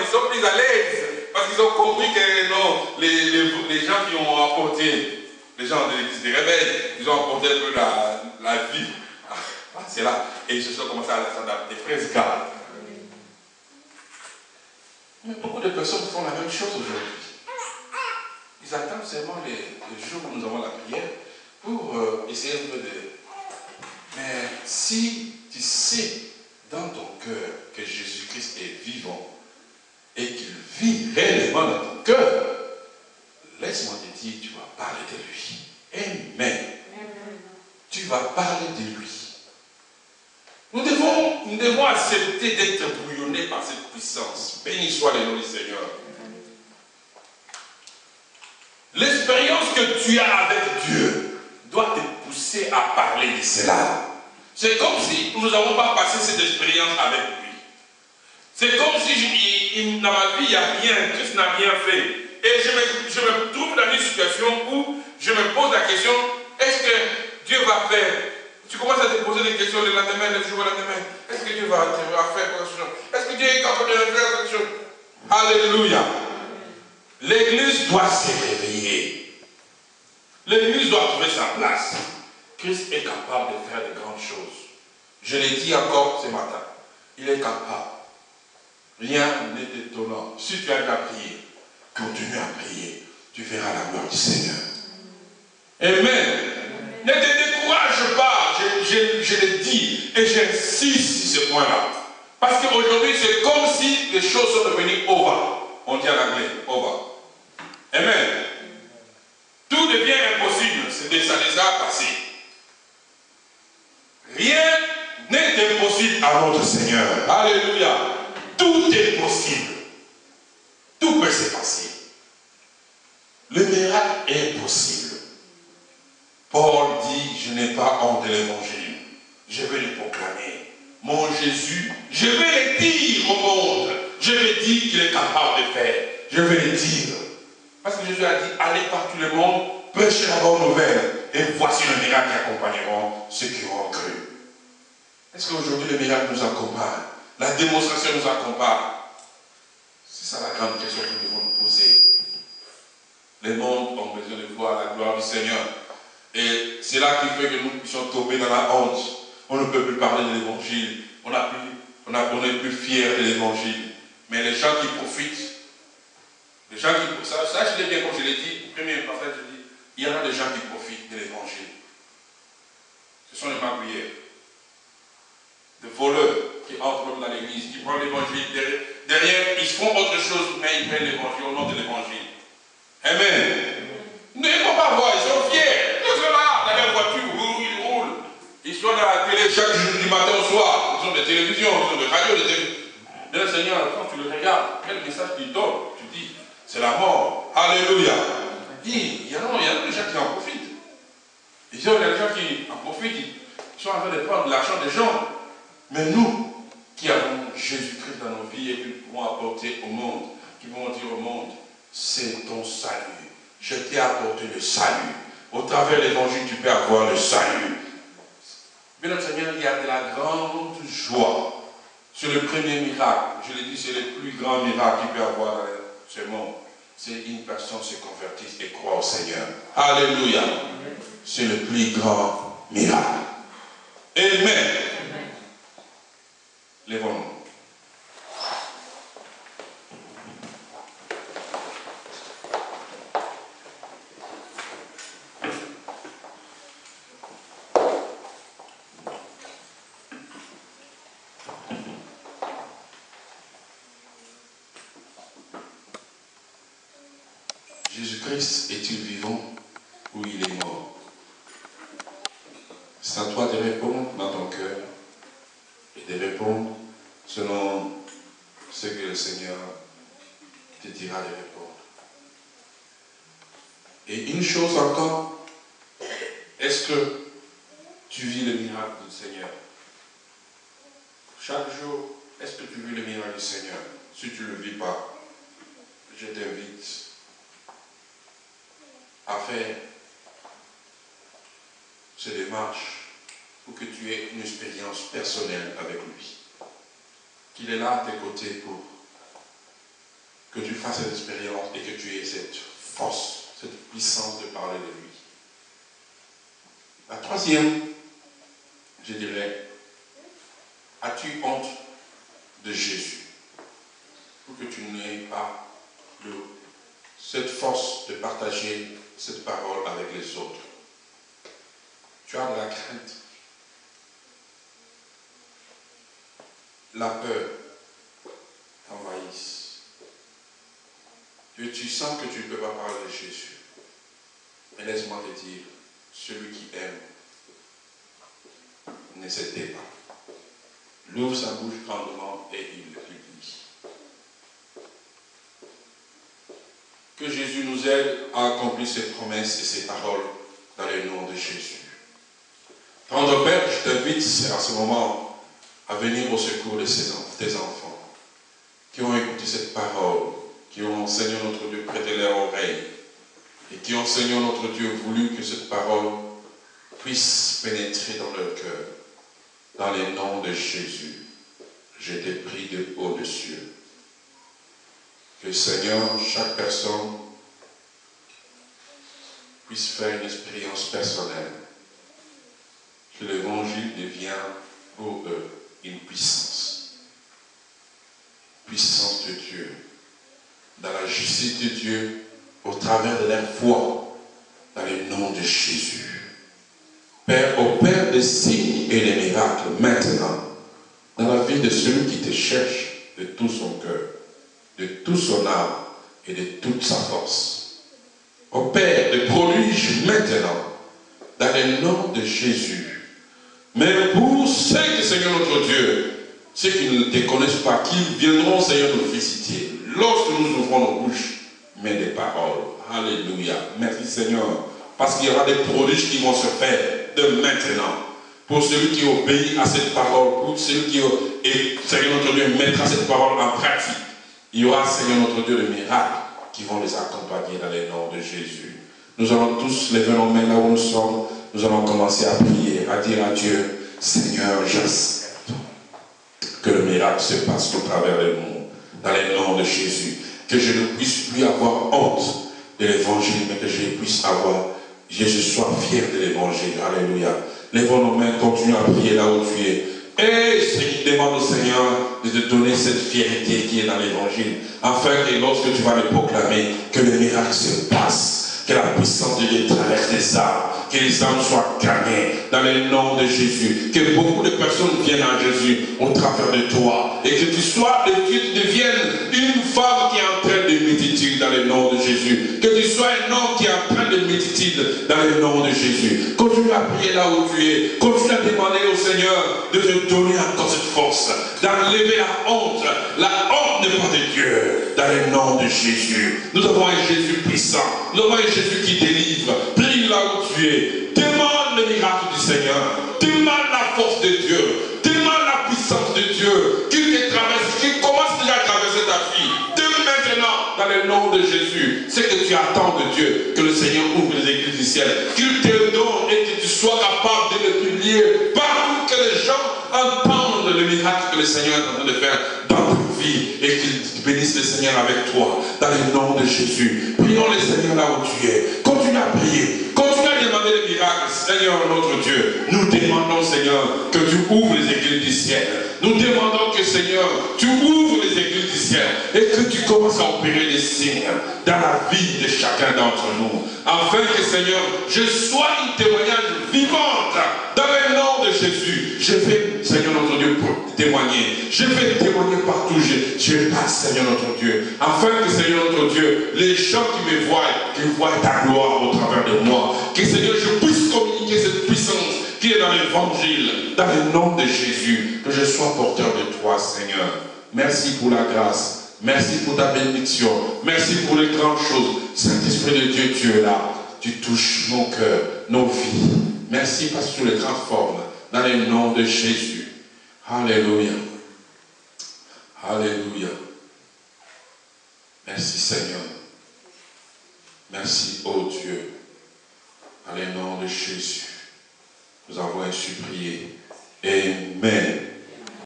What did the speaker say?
ils sont plus à l'aise. Parce qu'ils ont compris que non, les gens qui ont apporté, les gens de l'église des réveils, ils ont apporté un peu la vie. C'est là. Et ils se sont commencés à s'adapter. Frères gars. Mais beaucoup de personnes font la même chose aujourd'hui. Ils attendent seulement les jours où nous avons la prière pour essayer un peu de... Mais si tu sais dans ton cœur que Jésus-Christ est vivant et qu'il vit réellement dans ton cœur, laisse-moi te dire, tu vas parler de lui. Amen. Tu vas parler de lui. Nous devons accepter d'être bouillonnés par cette puissance. Béni soit le nom du Seigneur. L'expérience que tu as avec Dieu doit te pousser à parler de cela. C'est comme si nous n'avons pas passé cette expérience avec lui. C'est comme si dans ma vie, il n'y a rien, Christ n'a rien fait. Et je me trouve dans une situation où je me pose la question, est-ce que Dieu va faire? Tu commences à te poser des questions le lendemain, le jour au lendemain. Est-ce que Dieu va faire quelque chose? Est-ce que Dieu est capable de faire quelque chose? Alléluia. L'église doit se réveiller. L'église doit trouver sa place. Christ est capable de faire de grandes choses. Je l'ai dit encore ce matin. Il est capable. Rien n'est étonnant. Si tu as déjà prié, continue à prier. Tu verras la gloire du Seigneur. Amen. Ne te décourage pas. Je le dis et j'insiste sur ce point-là. Parce qu'aujourd'hui, c'est comme si les choses sont devenues over. On dit en anglais, over. Amen. Tout devient impossible. Ça les a passés. Rien n'est impossible à notre Seigneur. Alléluia. Tout est possible. Tout peut se passer. Le miracle est possible. Paul dit, je n'ai pas honte de l'évangile. Je vais le proclamer. Mon Jésus, je vais le dire au monde. Je vais dire qu'il est capable de faire. Je vais le dire. Parce que Jésus a dit, allez par tout le monde, prêchez la bonne nouvelle. Et voici le miracle qui accompagneront ceux qui auront cru. Est-ce qu'aujourd'hui le miracle nous accompagne? La démonstration nous accompagne? C'est ça la grande question que nous devons nous poser. Les mondes ont besoin de voir la gloire du Seigneur. Et c'est là qui fait que nous puissions tomber dans la honte. On ne peut plus parler de l'évangile. On n'est plus fiers de l'évangile. Mais les gens qui profitent, ça je l'ai bien comme je l'ai dit, premier passage, je dis, il y en a des gens qui profitent de l'évangile. Ce sont les magouilleurs, des voleurs qui entrent dans l'église, qui prennent l'évangile derrière, ils font autre chose, mais ils prennent l'évangile au nom de l'évangile. Amen. Il ne faut pas voir, ils sont fiers. Ils sont là, dans leur voiture, ils roulent. Ils sont dans la télé chaque jour du matin au soir. Ils ont des télévisions, ils ont des radios, des télévisions. Mais le Seigneur, quand tu le regardes, quel message qu'il donne, tu dis, c'est la mort. Alléluia. Il y a des gens qui en profitent. Il y a des gens qui en profitent, ils sont en train de prendre l'argent des gens. Mais nous, qui avons Jésus-Christ dans nos vies et qui pouvons apporter au monde, qui pouvons dire au monde, c'est ton salut. Je t'ai apporté le salut. Au travers de l'évangile, tu peux avoir le salut. Bien notre Seigneur, il y a de la grande joie. C'est le premier miracle. Je l'ai dit, c'est le plus grand miracle qu'il peut y avoir dans ce monde. C'est une personne se convertisse et croit au Seigneur. Alléluia. C'est le plus grand miracle. Amen. Lèvons-nous. Jésus-Christ est-il vivant ou il est mort? C'est à toi de répondre dans ton cœur et de répondre selon ce que le Seigneur te dira de répondre. Et une chose encore, est-ce que tu vis le miracle du Seigneur? Chaque jour, est-ce que tu vis le miracle du Seigneur? Si tu ne le vis pas, je t'invite à faire ces démarches pour que tu aies une expérience personnelle avec lui. Qu'il est là à tes côtés pour que tu fasses cette expérience et que tu aies cette force, cette puissance de parler de lui. La troisième, je dirais, as-tu honte de Jésus? Pour que tu n'aies pas cette force de partager cette parole avec les autres. Tu as de la crainte, la peur t'envahisse. Tu sens que tu ne peux pas parler de Jésus. Mais laisse-moi te dire, celui qui aime, n'hésitez pas. Il ouvre sa bouche grandement et il le publie. Que Jésus nous aide à accomplir ses promesses et ses paroles dans le nom de Jésus. Tendre Père, je t'invite à ce moment à venir au secours de tes enfants qui ont écouté cette parole, qui ont, Seigneur notre Dieu, prêté leur oreille et qui ont, Seigneur notre Dieu, voulu que cette parole puisse pénétrer dans leur cœur. Dans le nom de Jésus, je te prie de haut des cieux. Que Seigneur, chaque personne puisse faire une expérience personnelle. Que l'évangile devient pour eux une puissance. Puissance de Dieu. Dans la justice de Dieu, au travers de leur foi, dans le nom de Jésus. Père, opère des signes et des miracles maintenant, dans la vie de celui qui te cherche de tout son cœur, de toute son âme et de toute sa force. Opère des prodiges maintenant, dans le nom de Jésus. Mais pour ceux qui, Seigneur notre Dieu, ceux qui ne te connaissent pas, qui viendront, Seigneur, nous visiter, lorsque nous ouvrons nos bouches, mais des paroles. Alléluia. Merci, Seigneur, parce qu'il y aura des prodiges qui vont se faire de maintenant. Pour celui qui obéit à cette parole, pour celui qui, Seigneur notre Dieu, mettra cette parole en pratique, il y aura, Seigneur notre Dieu, des miracles qui vont les accompagner dans le nom de Jésus. Nous allons tous lever nos mains là où nous sommes. Nous allons commencer à prier, à dire à Dieu, Seigneur, j'accepte que le miracle se passe au travers de nous, dans le nom de Jésus. Que je ne puisse plus avoir honte de l'évangile, mais que je sois fier de l'évangile. Alléluia. Lèvons nos mains, continuons à prier là où tu es. Et Seigneur, demande au Seigneur de te donner cette fierté qui est dans l'évangile, afin que lorsque tu vas le proclamer, que le miracle se passe, que la puissance de Dieu traverse les âmes, que les âmes soient gagnées dans le nom de Jésus, que beaucoup de personnes viennent à Jésus au travers de toi, et que tu deviennes une femme qui est en train de méditer dans le nom de Jésus, que tu sois un homme qui est en train de méditer dans le nom de Jésus. Continue à prier là où tu es, continue à demander au Seigneur de te donner encore cette force, d'enlever la honte. La honte n'est pas de Dieu, dans le nom de Jésus. Nous avons un Jésus puissant, nous avons un Jésus qui délivre. Prie là où tu es, demande le miracle du Seigneur, demande la force de Dieu, demande la puissance de Dieu, qu'il te traverse, qu'il commence déjà à traverser ta vie, dès maintenant, dans le nom de Jésus. C'est que tu attends de Dieu, que le Seigneur ouvre les églises du ciel, qu'il te donne et que tu sois capable de le publier partout, que les gens entendent le miracle que le Seigneur est en train de faire dans ta vie et qu'ils bénissent le Seigneur avec toi, dans le nom de Jésus. Prions le Seigneur là où tu es. Continue à prier. Continue à demander le miracle. Seigneur notre Dieu, nous demandons, Seigneur, que tu ouvres les églises du ciel. Nous demandons que, Seigneur, tu ouvres les églises du ciel et que tu commences à opérer des signes dans la vie de chacun d'entre nous, afin que, Seigneur, je sois une témoignage vivante dans le nom de Jésus. Je vais, Seigneur notre Dieu, pour témoigner. Je vais témoigner partout. Je passe, Seigneur notre Dieu, afin que, Seigneur notre Dieu, les gens qui me voient, qu'ils voient ta gloire au travers de moi. Que, Seigneur, je puisse communiquer cette puissance qui est dans l'évangile, dans le nom de Jésus, que je sois porteur de toi, Seigneur. Merci pour la grâce, merci pour ta bénédiction, merci pour les grandes choses. Saint-Esprit de Dieu, tu es là, tu touches mon cœur, nos vies. Merci parce que tu les transformes dans le nom de Jésus. Alléluia. Alléluia. Merci Seigneur. Merci, ô Dieu. Dans le nom de Jésus, nous avons ainsi prié. Amen.